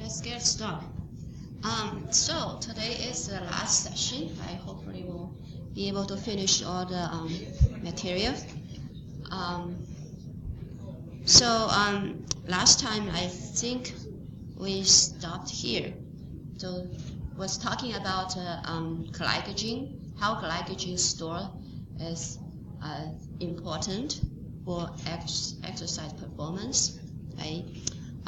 let's get started. So today is the last session. I hopefully will be able to finish all the material. Last time I think we stopped here. So was talking about glycogen, how glycogen store is important for exercise performance, right?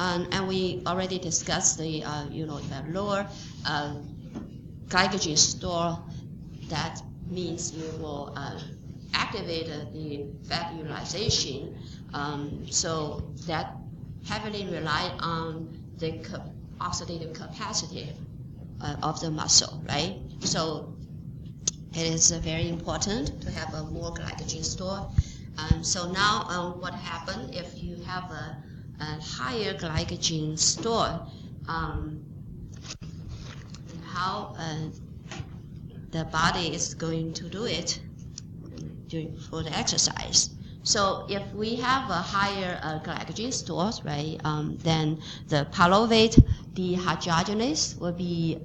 And we already discussed the the lower glycogen store. That means you will activate the fat utilization. So that heavily rely on the oxidative capacity of the muscle, right? So it is very important to have a more glycogen store. So now what happens if you have a higher glycogen store? How the body is going to do it for the exercise. So if we have a higher glycogen stores, right, then the pyruvate dehydrogenase will be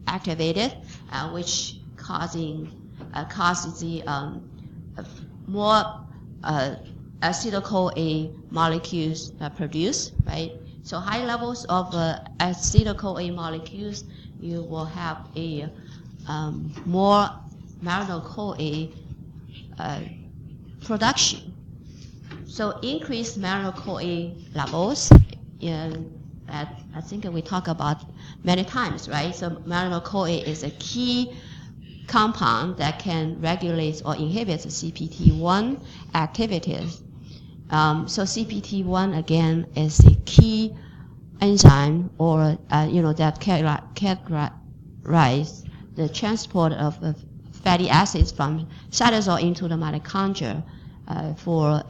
activated, which causes the more acetyl-CoA molecules produced, right? So high levels of acetyl-CoA molecules, you will have a more malonyl-CoA production. So increased malonyl-CoA levels, I think we talk about many times, right? So malonyl-CoA is a key compound that can regulate or inhibit the CPT1 activities. So CPT1 again is the key enzyme, or that characterize the transport of fatty acids from cytosol into the mitochondria for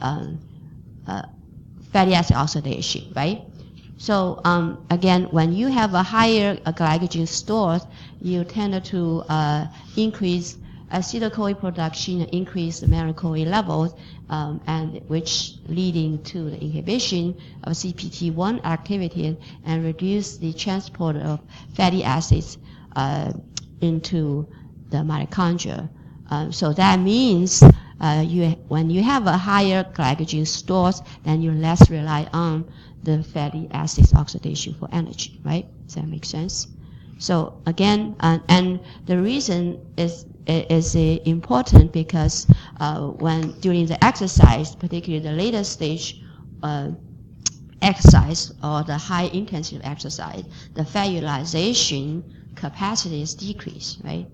fatty acid oxidation, right? So again, when you have a higher glycogen stores, you tend to increase acetyl-CoA production, increase the malonyl-CoA levels, and which leading to the inhibition of CPT1 activity and reduce the transport of fatty acids into the mitochondria. So that means when you have a higher glycogen stores, then you less rely on the fatty acids oxidation for energy, right? Does that make sense? So again, and the reason is important because when during the exercise, particularly the later stage exercise or the high intensity exercise, the fat utilization capacity is decreased, right?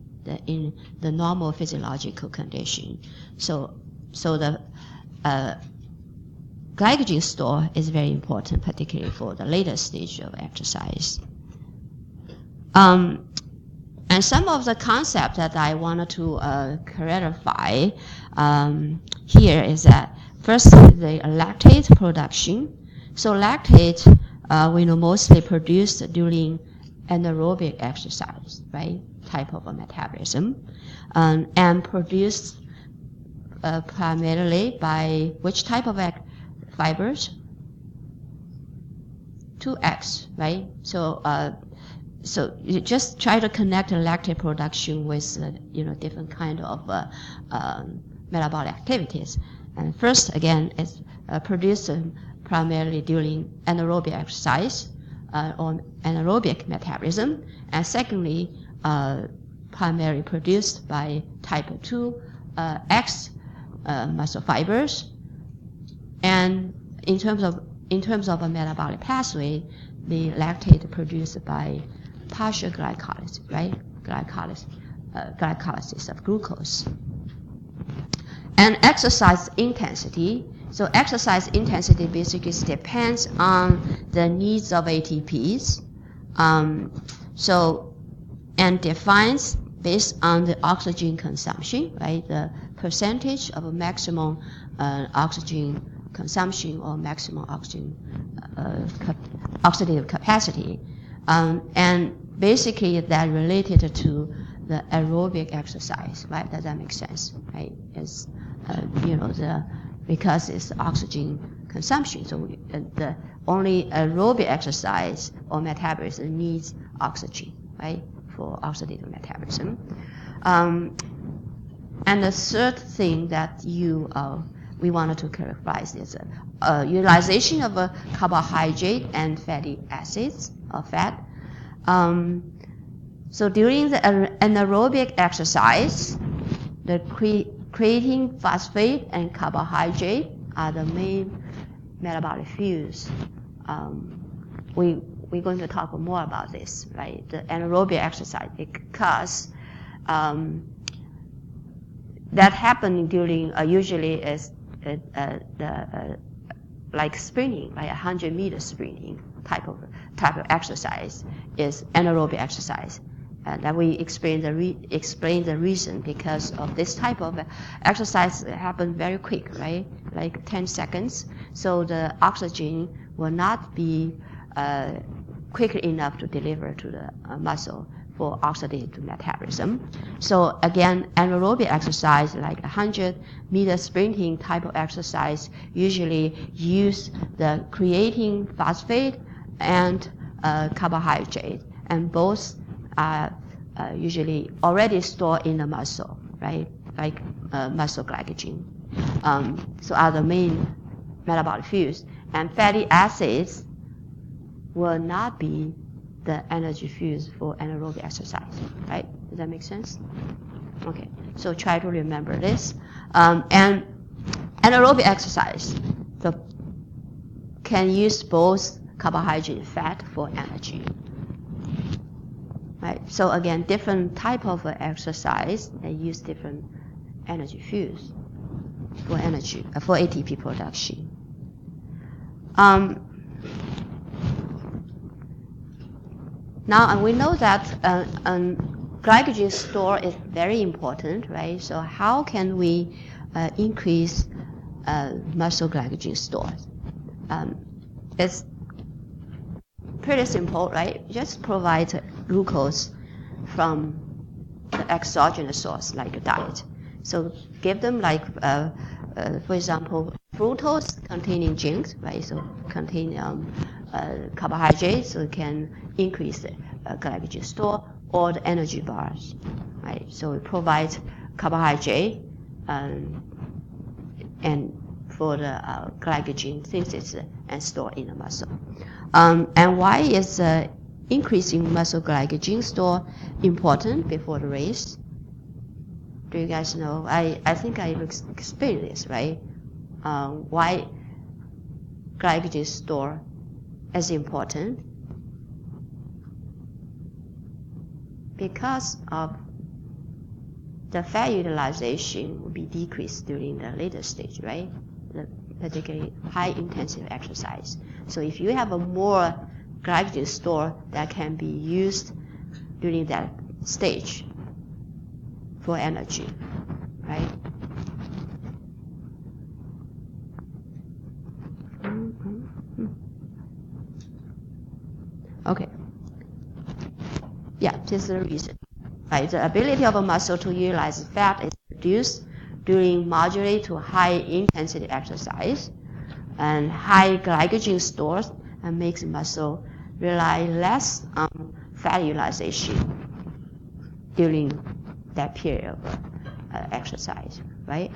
In the normal physiological condition. So the glycogen store is very important, particularly for the later stage of exercise. And some of the concepts that I wanted to clarify here is that first, the lactate production. So lactate, we know mostly produced during anaerobic exercise, right? Type of a metabolism, and produced primarily by which type of fibers? 2X, right? So you just try to connect the lactate production with different kind of metabolic activities. And first, again, it's produced primarily during anaerobic exercise or anaerobic metabolism, and secondly, primarily produced by type 2X muscle fibers. And in terms of a metabolic pathway, the lactate produced by partial glycolysis, right? Glycolysis of glucose. And exercise intensity. So exercise intensity basically depends on the needs of ATPs. And defines based on the oxygen consumption, right? The percentage of maximum oxygen consumption or maximum oxygen oxidative capacity, and basically that related to the aerobic exercise, right? Does that make sense, right? It's because it's oxygen consumption. So the only aerobic exercise or metabolism needs oxygen, right, for oxidative metabolism. And the third thing that we wanted to characterize is utilization of carbohydrate and fatty acids or fat. So during the anaerobic exercise, the creatine, phosphate, and carbohydrate are the main metabolic fuels. We're going to talk more about this, right? The anaerobic exercise, because that happening during usually is like sprinting, like 100-meter sprinting type of exercise is anaerobic exercise. And that we explain the reason, because of this type of exercise happen very quick, right? Like 10 seconds. So the oxygen will not be quickly enough to deliver to the muscle for oxidative metabolism. So again, anaerobic exercise like 100-meter sprinting type of exercise usually use the creatine, phosphate, and carbohydrate, and both are usually already stored in the muscle, right? Like muscle glycogen. So are the main metabolic fuels. And fatty acids will not be the energy fuels for anaerobic exercise, right? Does that make sense? Okay, so try to remember this. And anaerobic exercise can use both carbohydrate and fat for energy. Right. So again, different type of exercise, they use different energy fuels for energy for ATP production. Now, we know that glycogen store is very important, right? So how can we increase muscle glycogen stores? It's pretty simple, right? Just provide glucose from the exogenous source, like a diet. So give them like, for example, fructose containing drinks, right? So contain carbohydrates, so it can increase the glycogen store, or the energy bars, right? So it provides carbohydrate and for the glycogen synthesis and store in the muscle. And why is increasing muscle glycogen store important before the race? Do you guys know? I think I explained this, right? Why glycogen store is important? Because of the fat utilization will be decreased during the later stage, right? Particularly high intensive exercise. So if you have a more glycogen store that can be used during that stage for energy, right? Okay. Yeah, this is the reason. Right? The ability of a muscle to utilize fat is reduced during moderate to high intensity exercise, and high glycogen stores and makes muscle rely less on fat utilization during that period of exercise, right?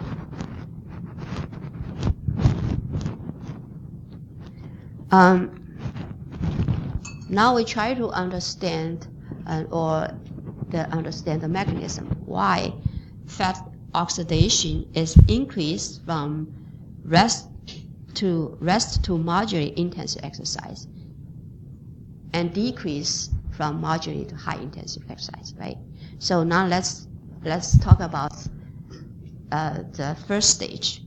Now we try to understand understand the mechanism why fat oxidation is increased from rest to moderate intensive exercise and decrease from moderate to high intensive exercise, right? So now let's talk about the first stage,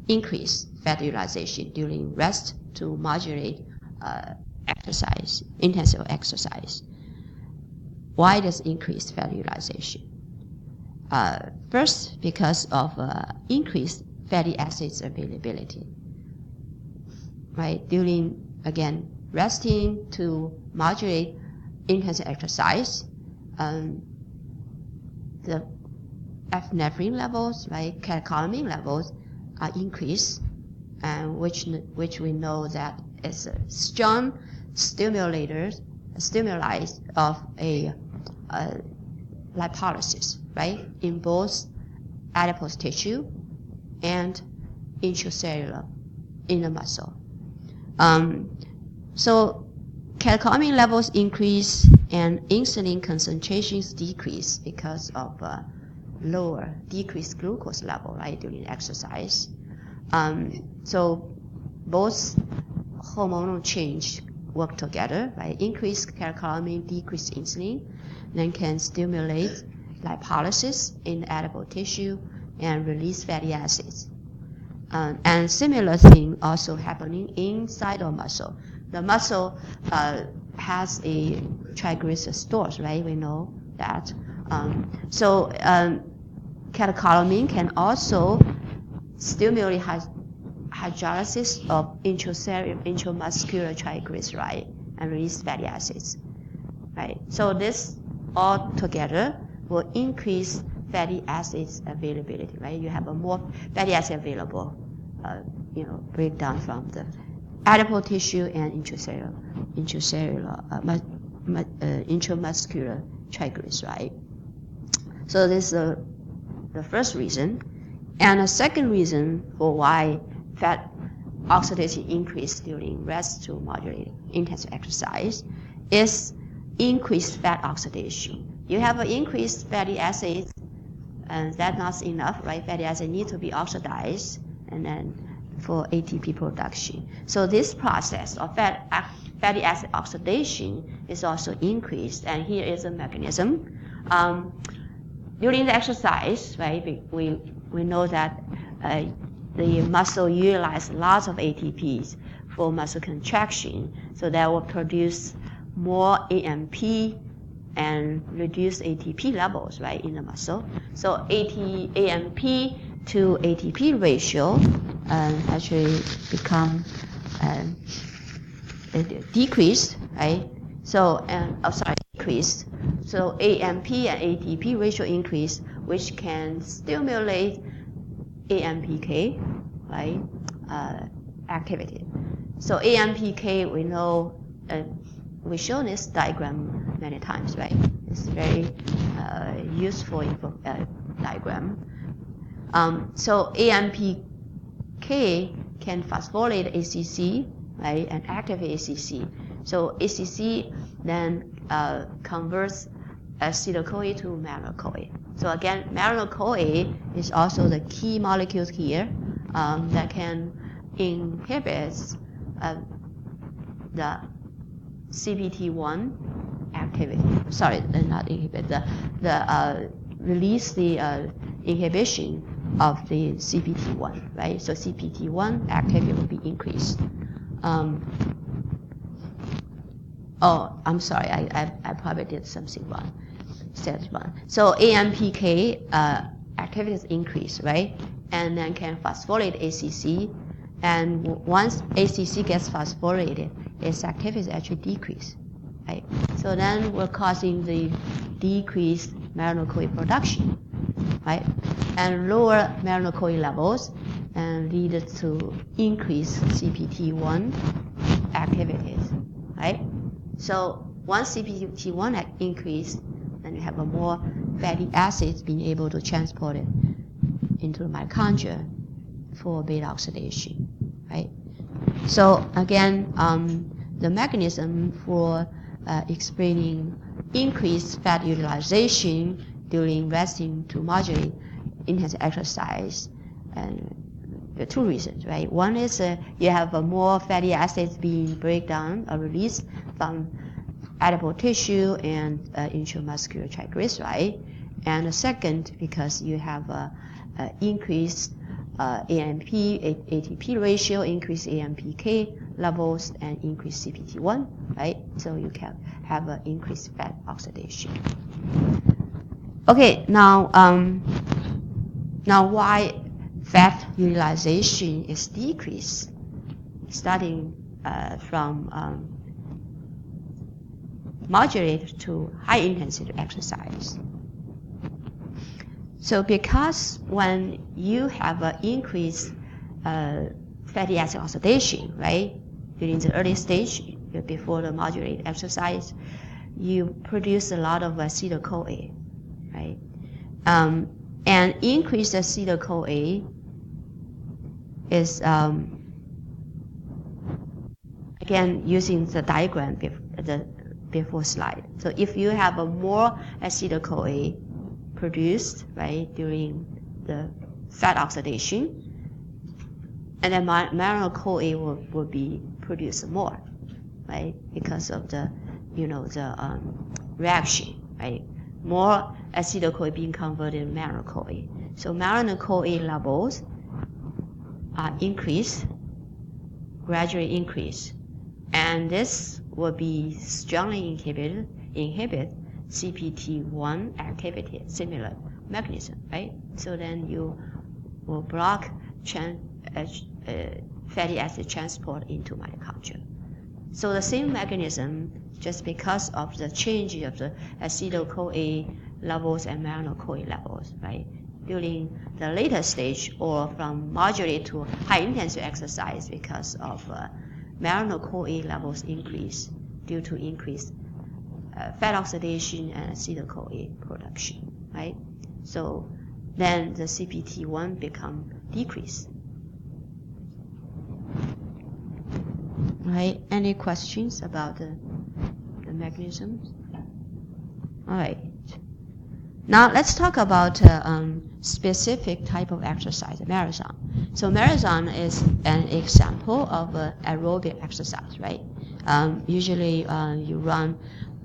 increase fat utilization during rest to moderate exercise, intensive exercise. Why does increased fat utilization? First, because of increased fatty acids availability. Right, during again resting to moderate intensive exercise, the epinephrine levels, right, catecholamine levels are increased, and which we know that is a strong stimuli of a lipolysis, right, in both adipose tissue and intracellular in the muscle. So catecholamine levels increase and insulin concentrations decrease because of decreased glucose level, right, during exercise. So both hormonal change work together, right? Increased catecholamine, decreased insulin, then can stimulate lipolysis in the adipose tissue and release fatty acids. And similar thing also happening inside of muscle. The muscle has a triglyceride stores, right? We know that. So catecholamine can also stimulate hydrolysis of intramuscular triglyceride and release fatty acids, right? So this all together will increase fatty acids availability, right? You have a more fatty acid available, breakdown from the adipose tissue and intramuscular triglyceride. So this is the first reason. And the second reason for why fat oxidation increase during rest to moderate intensive exercise is increased fat oxidation. You have an increased fatty acids, and that's not enough, right? Fatty acids need to be oxidized, and then for ATP production. So this process of fatty acid oxidation is also increased, and here is a mechanism. During the exercise, right, we know that the muscle utilize lots of ATPs for muscle contraction, so that will produce more AMP and reduce ATP levels, right, in the muscle. So AMP to ATP ratio actually become decreased, right? So decreased. So AMP and ATP ratio increase, which can stimulate AMPK, right, activity. So AMPK, we know, we've shown this diagram many times, right? It's very useful diagram. So AMPK can phosphorylate ACC, right, and activate ACC. So ACC then converts acetyl-CoA to malonyl-CoA. So again, malonyl-CoA is also the key molecules here that can inhibit the CPT1 activity. Sorry, not inhibit, release the inhibition of the CPT1, right? So CPT1 activity will be increased. Oh, I'm sorry, I probably did something wrong. Said wrong. So AMPK activity is increased, right? And then can phosphorylate ACC. And once ACC gets phosphorylated, its activity is actually decreased, right? So then we're causing the decreased malonyl-CoA production, right? And lower malonyl-CoA levels and lead to increased CPT1 activities, right? So once CPT1 increase, then you have a more fatty acids being able to transport it into the mitochondria for beta oxidation, right? So again, the mechanism for explaining increased fat utilization during resting to moderate intensive exercise, and there are two reasons, right? One is you have more fatty acids being breakdown or released from adipose tissue and intramuscular triglyceride, and the second, because you have increased AMP, ATP ratio, increased AMPK levels, and increased CPT1, right? So you can have an increased fat oxidation. Okay, now why fat utilization is decreased, starting from moderate to high intensity exercise. So because when you have an increased fatty acid oxidation, right? During the early stage, before the moderate exercise, you produce a lot of acetyl-CoA, right? And increased acetyl-CoA is, again, using the diagram before slide. So if you have a more acetyl-CoA produced, right, during the fat oxidation, and then marino-CoA will be produced more, right, because of the, reaction, right? More acetyl-CoA being converted to marino-CoA. So marino-CoA levels are increased, gradually increase, and this will be strongly inhibit CPT1 activity, similar mechanism, right? So then you will block fatty acid transport into mitochondria. So the same mechanism, just because of the change of the acetyl-CoA levels and marino-CoA levels, right? During the later stage or from moderate to high intensity exercise, because of marino-CoA levels increase due to increased fat oxidation and acetyl-CoA production, right? So then the CPT1 become decreased. Right? Any questions about the mechanisms? All right. Now let's talk about specific type of exercise, marathon. So marathon is an example of aerobic exercise, right? Usually you run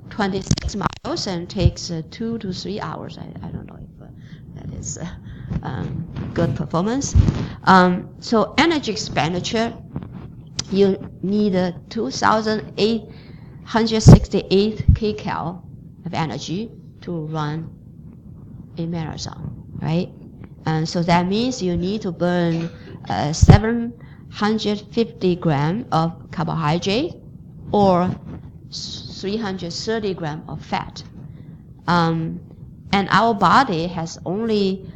26 miles and takes 2 to 3 hours. I don't know if that is good performance. So energy expenditure, you need 2,868 kcal of energy to run a marathon, right? And so that means you need to burn 750 grams of carbohydrate or 330 grams of fat. And our body has only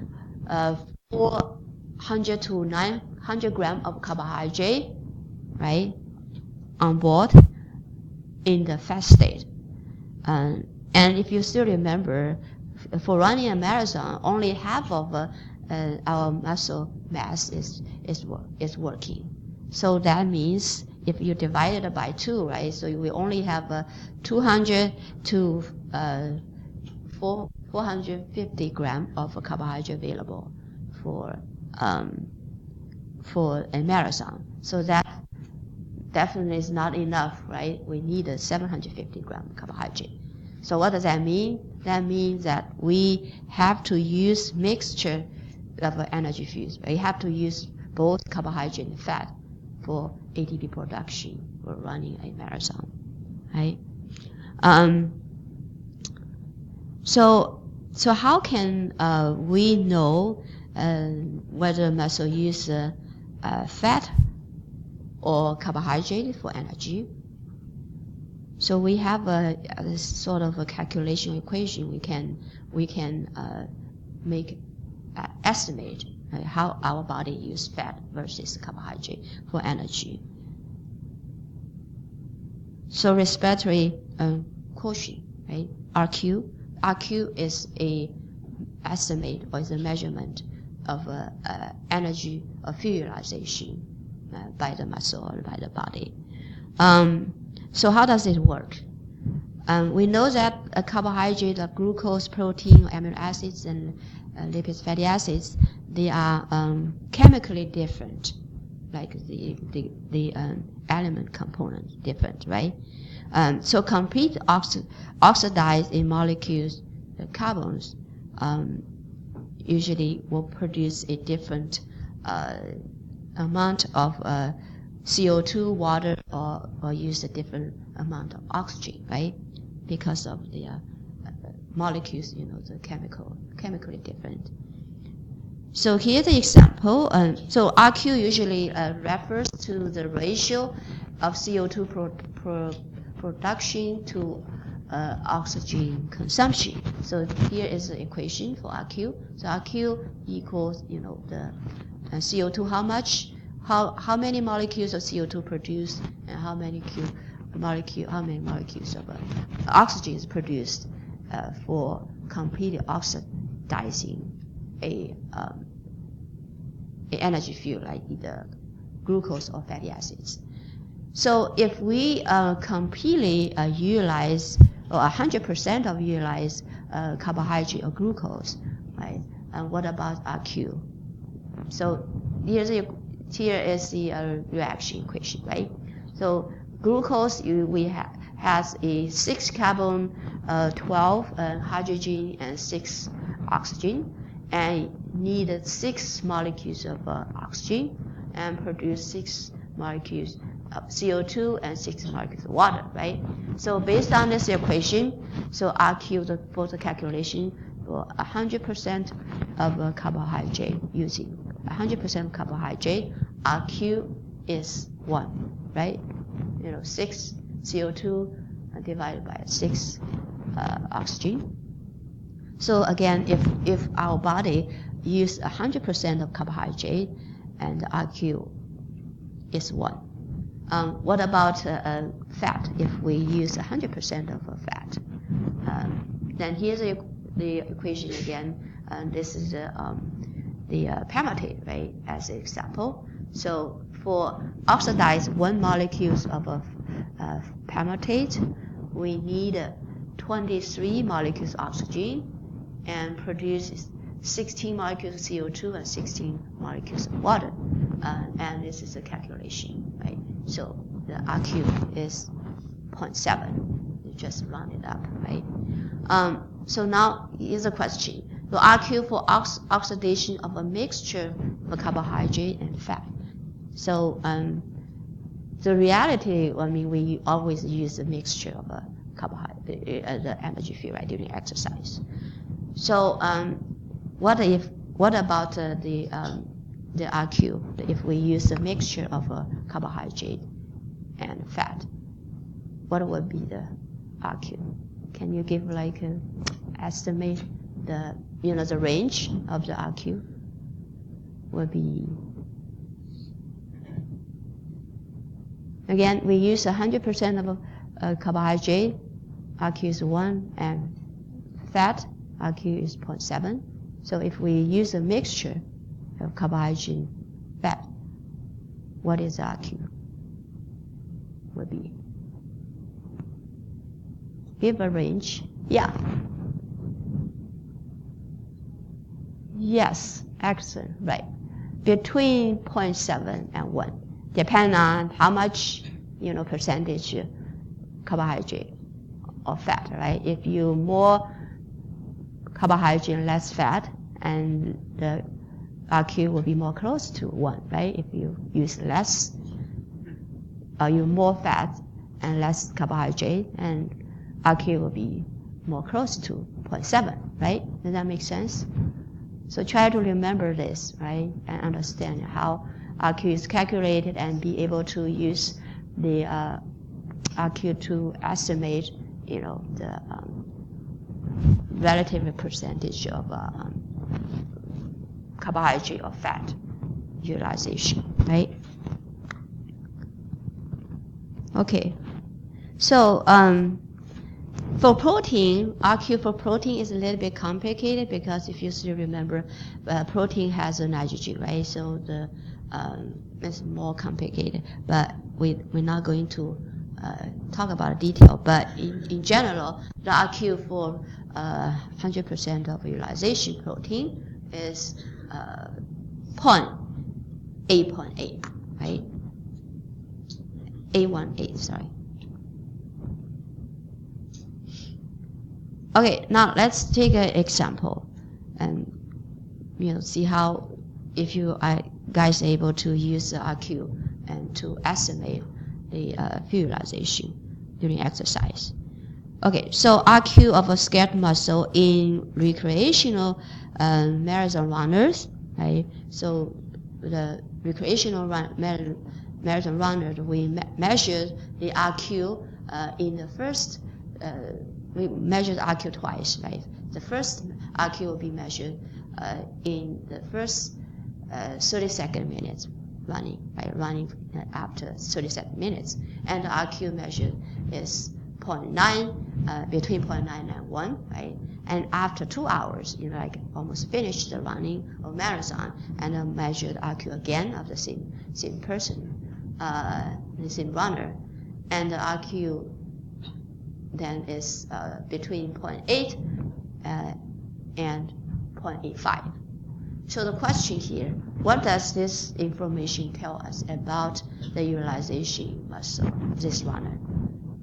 400 to 900 grams of carbohydrate, right, on board in the fat state. And if you still remember, for running a marathon, only half of our muscle mass is working. So that means if you divide it by 2, right, so we only have 200 to 450 grams of carbohydrate available for a marathon. So that definitely is not enough, right? We need 750 grams of carbohydrate. So what does that mean? That means that we have to use mixture of energy fuels. We have to use both carbohydrate and fat for ATP production for running a marathon, right? So how can we know whether muscle use fat or carbohydrate for energy? So we have a sort of a calculation equation. We can make estimate how our body use fat versus carbohydrate for energy. So respiratory quotient, right? RQ is a estimate or is a measurement of energy or fuel utilization by the muscle or by the body. So how does it work? We know that a carbohydrate, like glucose, protein, amino acids, and lipids, fatty acids, they are chemically different, like the element components different, right? So complete oxidized in molecules, the carbons, usually will produce a different amount of CO2, water, or use a different amount of oxygen, right? Because of the molecules, the chemically different. So here's the example. So RQ usually refers to the ratio of CO2 production to oxygen consumption. So here is the equation for RQ. So RQ equals, the CO2 how much, how many molecules of CO2 produced and how many molecules of oxygen is produced for completely oxidizing a energy fuel like either glucose or fatty acids. So if we completely utilize or 100% of utilize carbohydrate or glucose, right? And what about RQ? So here is the reaction equation, right? So glucose has a 6 carbon, 12 hydrogen, and 6 oxygen, and needed 6 molecules of oxygen and produce 6 molecules of CO2 and 6 molecules of water, right? So based on this equation, so RQ for the calculation for 100% of carbohydrate, using 100% carbohydrate, RQ is 1, right? 6 CO2 divided by 6 oxygen. So again, if our body use 100% of carbohydrate and RQ is 1. What about fat? If we use 100% of fat, then here's the equation again. This is the palmitate, right, as an example. So for oxidize 1 molecules of palmitate, we need 23 molecules of oxygen and produce 16 molecules of CO2 and 16 molecules of water. And this is a calculation, right? So the RQ is 0.7. You just round it up, right? So now here's a question. The RQ for oxidation of a mixture of carbohydrate and fat. So the reality, we always use a mixture of a carbohydrate, the energy fuel, right, during exercise. So what about the RQ if we use a mixture of carbohydrate and fat? What would be the RQ? Can you give estimate the the range of the RQ? Would be, again, we use 100% of carbohydrate, RQ is 1, and fat, RQ is 0.7. So if we use a mixture of carbohydrate and fat, what is RQ? Would be, give a range. Yeah. Yes, excellent, right. Between 0.7 and 1, depending on how much, percentage carbohydrate or fat, right? If you more carbohydrate and less fat, and the RQ will be more close to 1, right? If you use less, you more fat and less carbohydrate, and RQ will be more close to 0.7, right? Does that make sense? So try to remember this, right, and understand how RQ is calculated and be able to use the RQ to estimate, the relative percentage of carbohydrate or fat utilization, right? Okay, so for protein, RQ for protein is a little bit complicated because if you still remember, protein has a nitrogen, right? So it's more complicated. But we're not going to talk about detail. But in general, the RQ for 100% of utilization protein is 8.8, right? 818, sorry. Okay, now let's take an example and see how if you are guys able to use the RQ and to estimate the fuel utilization during exercise. Okay, so RQ of a skeletal muscle in recreational marathon runners, right? So the recreational marathon runners, we measure the RQ in the first. We measure the RQ twice, right? The first RQ will be measured in the first 30-second minutes, running, right? Running after 37 minutes. And the RQ measured is 0.9, between 0.9 and 1, right? And after 2 hours, like almost finished the running or marathon, and measured RQ again of the same person, the same runner, and the RQ then is between 0.8 and 0.85. So the question here, what does this information tell us about the utilization muscle of this runner?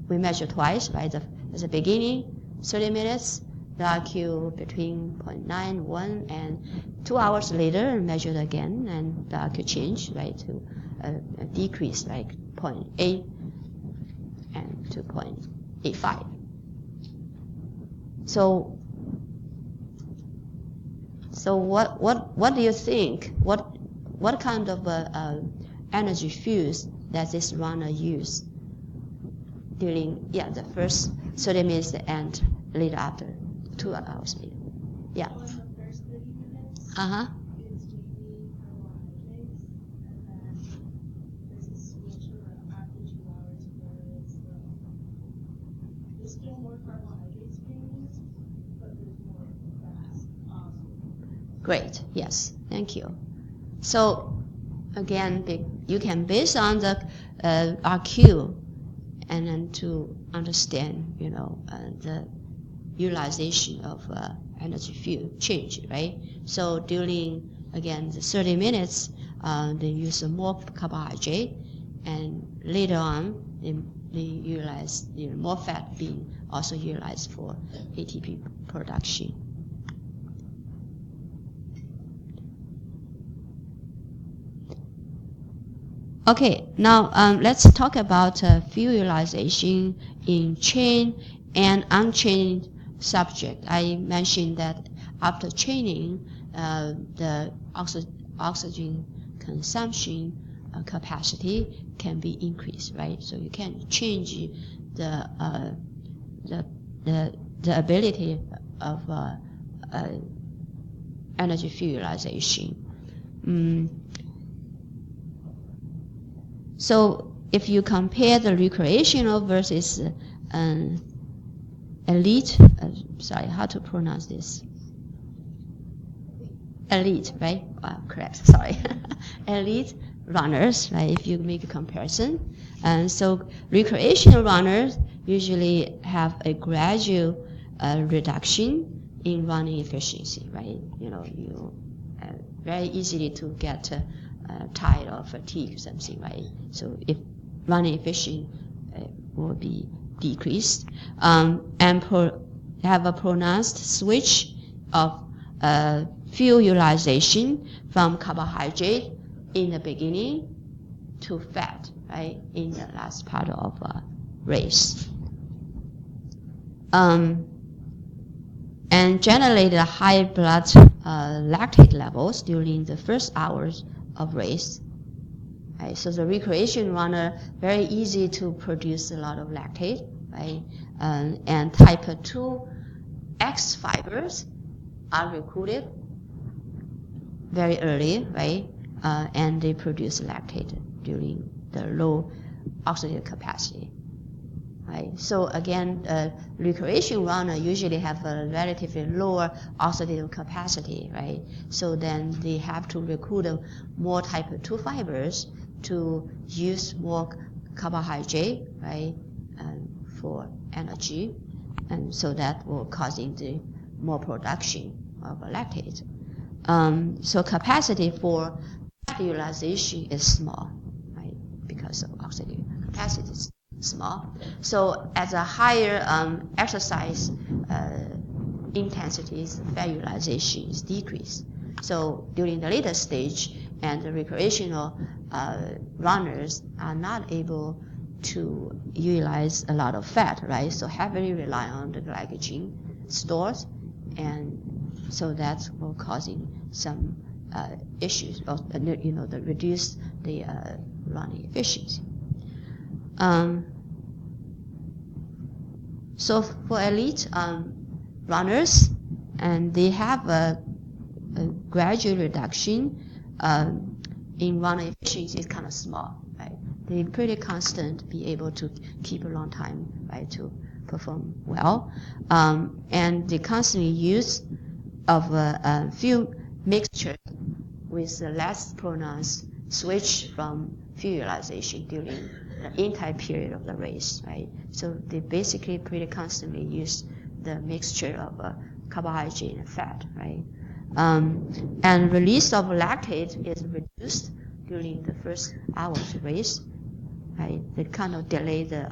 We measure twice, right? At the beginning, 30 minutes, the RQ between 0.9, 1, and 2 hours later, measured again, and the RQ changed, right, to a decrease, like 0.8 and to 0.85. So what do you think? What kind of energy fuels does this runner use during the first 30 minutes and later after 2 hours later? Yeah. On the first 30 minutes, Uh huh. it's mainly carbohydrates, and then there's a switcher after 2 hours where there's still more carbohydrates being used, but there's more fats. Great. Yes. Thank you. So again, you can base on the RQ, and then to understand, the utilization of energy fuel change, right? So during, again, the 30 minutes, they use more carbohydrate, and later on, they utilize more fat being also utilized for ATP production. Okay, now let's talk about fuel utilization in chain and unchained subject. I mentioned that after chaining, the oxygen consumption capacity can be increased, right? So you can change the ability of energy fuel utilization. So if you compare the recreational versus elite, sorry, how to pronounce this? Elite, right? Correct, sorry. Elite runners, right? If you make a comparison. And so recreational runners usually have a gradual reduction in running efficiency, right? You very easily to get tired or fatigue something, right? So if running efficiency will be decreased, and have a pronounced switch of fuel utilization from carbohydrate in the beginning to fat, right, in the last part of race. And generally the high blood lactate levels during the first hours of race. Right? So the recreation runner, very easy to produce a lot of lactate, right? And type 2X fibers are recruited very early, right? And they produce lactate during the low oxidative capacity. Right? So again, recreation runner usually have a relatively lower oxidative capacity, right? So then they have to recruit more type 2 fibers to use more carbohydrate, right, for energy, and so that will causing the more production of lactate. So capacity for utilization is small, right, because of oxidative capacity is small. So at a higher exercise intensities, fat utilization is decreased. So during the later stage, and the recreational runners are not able to utilize a lot of fat, right? So heavily rely on the glycogen stores, and so that's will causing some issues, or that reduce the running efficiency. So for elite runners, and they have a gradual reduction in runner efficiency is kind of small, right? They're pretty constant, be able to keep a long time, right, to perform well. And the constant use of a few mixtures with a less pronounced switch from fuel utilization during the entire period of the race, right? So they basically pretty constantly use the mixture of carbohydrate and fat, right? And release of lactate is reduced during the first hour of the race, right? They kind of delay the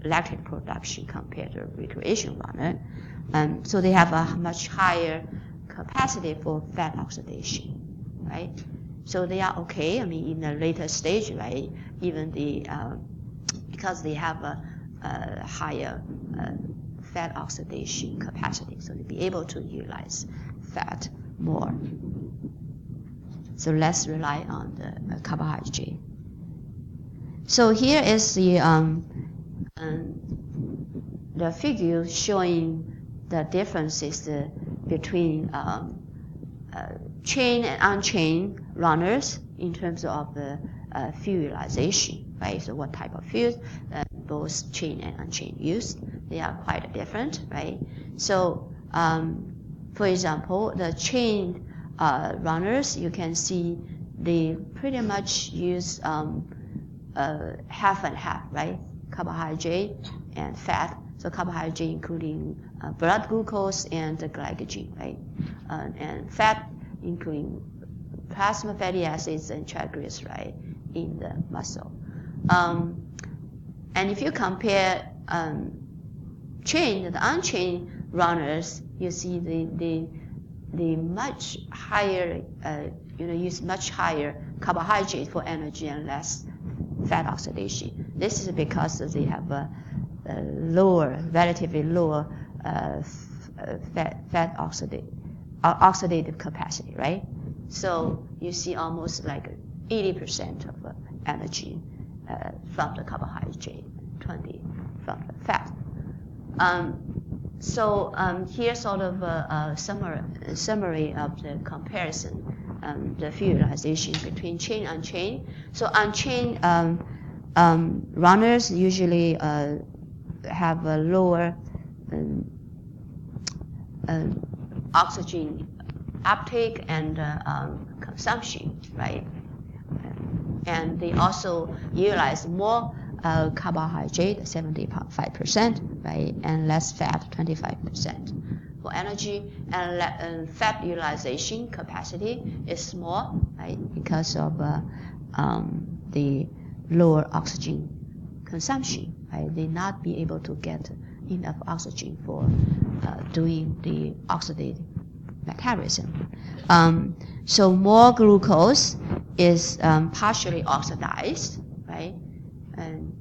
lactate production compared to a recreation runner. So they have a much higher capacity for fat oxidation, right? So they are okay. I mean, in the later stage, right? Even because they have a higher fat oxidation capacity, so they'll be able to utilize fat more. So less rely on the carbohydrate. So here is the figure showing the differences between chain and unchained runners in terms of the fuel utilization, right? So what type of fuels both chain and unchained use, they are quite different, right? So for example, the chain runners, you can see they pretty much use half and half, right? Carbohydrate and fat. So carbohydrate including blood glucose and the glycogen, right? And fat including plasma fatty acids and triglyceride in the muscle. And if you compare the unchained runners, you see the much higher, use much higher carbohydrate for energy and less fat oxidation. This is because they have a relatively lower fat oxidative capacity, right? So you see almost like 80% of energy from the carbohydrate, 20 from the fat. So here's sort of a summary of the comparison, the fuel utilization between chain and unchained. So unchained runners usually have a lower oxygen uptake and consumption, right? And they also utilize more carbohydrate, 75%, right, and less fat, 25% for energy, and fat utilization capacity is small, right, because of the lower oxygen consumption, right? They not be able to get enough oxygen for doing the oxidative metabolism. So more glucose is partially oxidized, right? And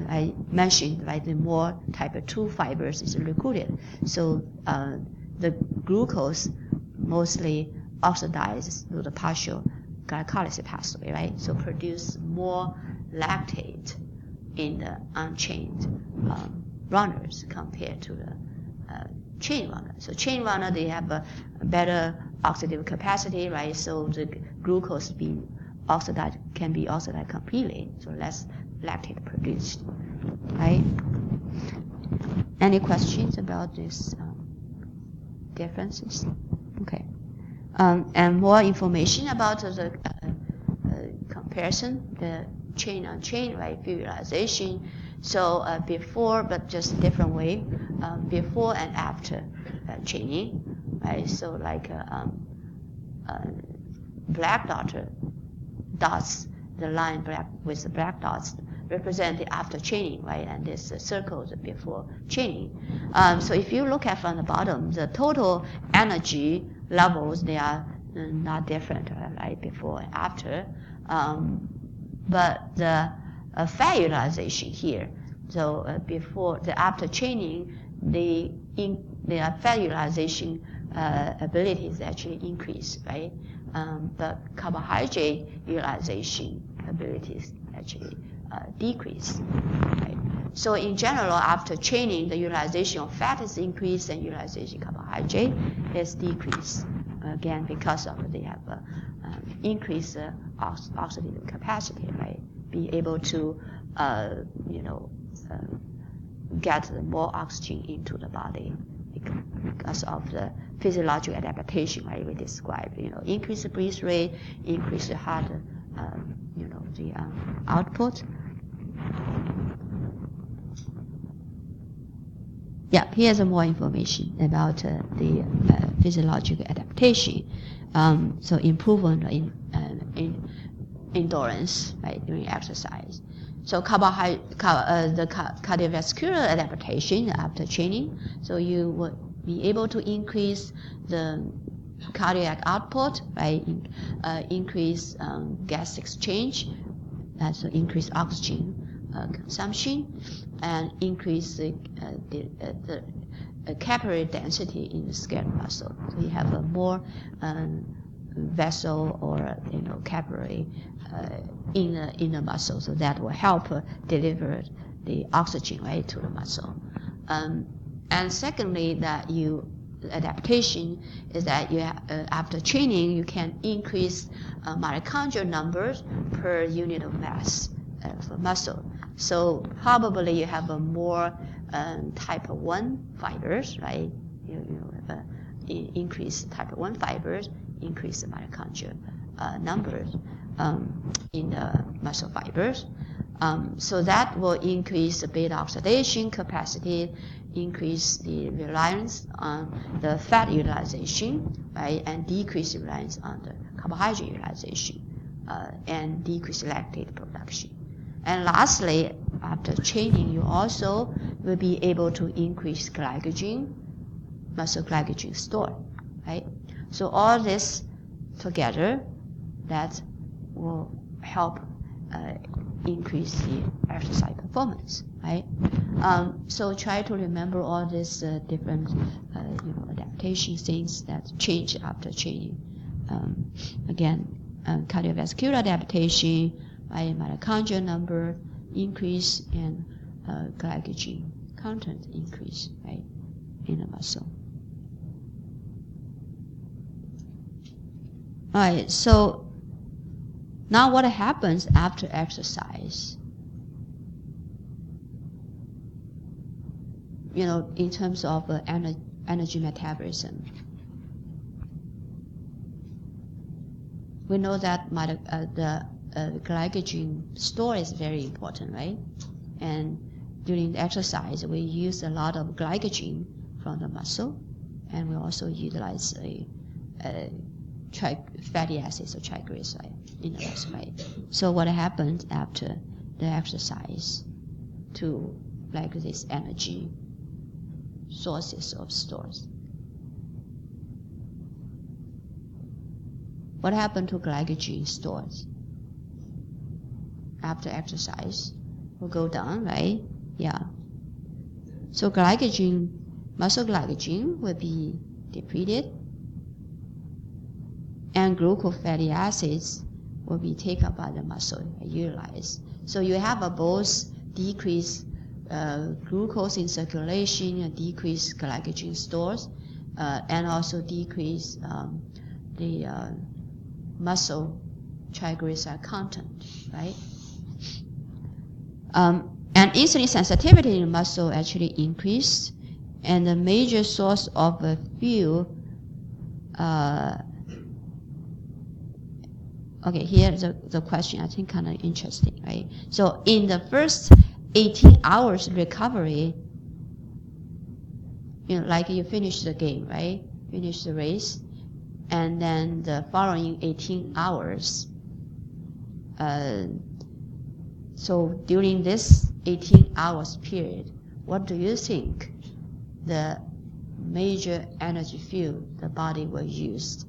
I mentioned, right, the more type 2 fibers is recruited. So the glucose mostly oxidizes through the partial glycolysis pathway, right? So produce more lactate in the unchained runners compared to the chain runner. So chain runner, they have a better oxidative capacity, right? So the glucose can be oxidized completely, so less lactate produced, right? Any questions about these differences? Okay. And more information about the comparison, the chain on chain, right, fuel utilization. So before, but just different way, before and after chaining, right? So like black dots, the line with the black dots represent the after chaining, right? And this circles before chaining. So if you look at from the bottom, the total energy levels, they are not different, right? Before and after. But the fat utilization here, so before the after chaining, the fat utilization abilities actually increase, right? But carbohydrate utilization abilities actually decrease, right? So in general, after chaining, the utilization of fat is increased and utilization of carbohydrate is decreased. Again, because of they have increase the oxidative capacity, right? Be able to, get more oxygen into the body because of the physiological adaptation, right? We described, increase the breath rate, increase the heart, the output. Yeah, here's more information about the physiological adaptation. So improvement in endurance, right, during exercise. So the cardiovascular adaptation after training. So you would be able to increase the cardiac output, right? Increase gas exchange, so increase oxygen consumption, and increase the capillary density in the skeletal muscle. So you have a more vessel or capillary in the muscle, so that will help deliver the oxygen, right, to the muscle. And secondly, that adaptation is that after training you can increase mitochondrial numbers per unit of mass for muscle. So probably you have a more type 1 fibers, right? You have increase type 1 fibers, increase the mitochondrial numbers in the muscle fibers. So that will increase the beta oxidation capacity, increase the reliance on the fat utilization, right, and decrease the reliance on the carbohydrate utilization, and decrease lactate production. And lastly, after training, you also will be able to increase glycogen, muscle glycogen store, right? So all this together, that will help increase the exercise performance, right? So try to remember all these different, adaptation things that change after training. Again, cardiovascular adaptation, right? Mitochondrial number increase and glycogen content increase, right, in the muscle. All right, so now what happens after exercise? In terms of energy metabolism. We know that the glycogen store is very important, right? And during the exercise, we use a lot of glycogen from the muscle, and we also utilize fatty acids or triglyceride in the muscle, right? So what happens after the exercise to this energy sources of stores? What happened to glycogen stores after exercise? Will go down, right? Yeah. So muscle glycogen will be depleted, and glucose fatty acids will be taken up by the muscle and utilized. So you have both decreased glucose in circulation and decreased glycogen stores, and also decrease the muscle triglyceride content, right? And insulin sensitivity in the muscle actually increased, and the major source of fuel. Okay, here's the question. I think kind of interesting, right? So in the first 18 hours recovery, like you finish the game, right? Finish the race, and then the following 18 hours. So during this 18 hours period, what do you think the major energy fuel the body will use?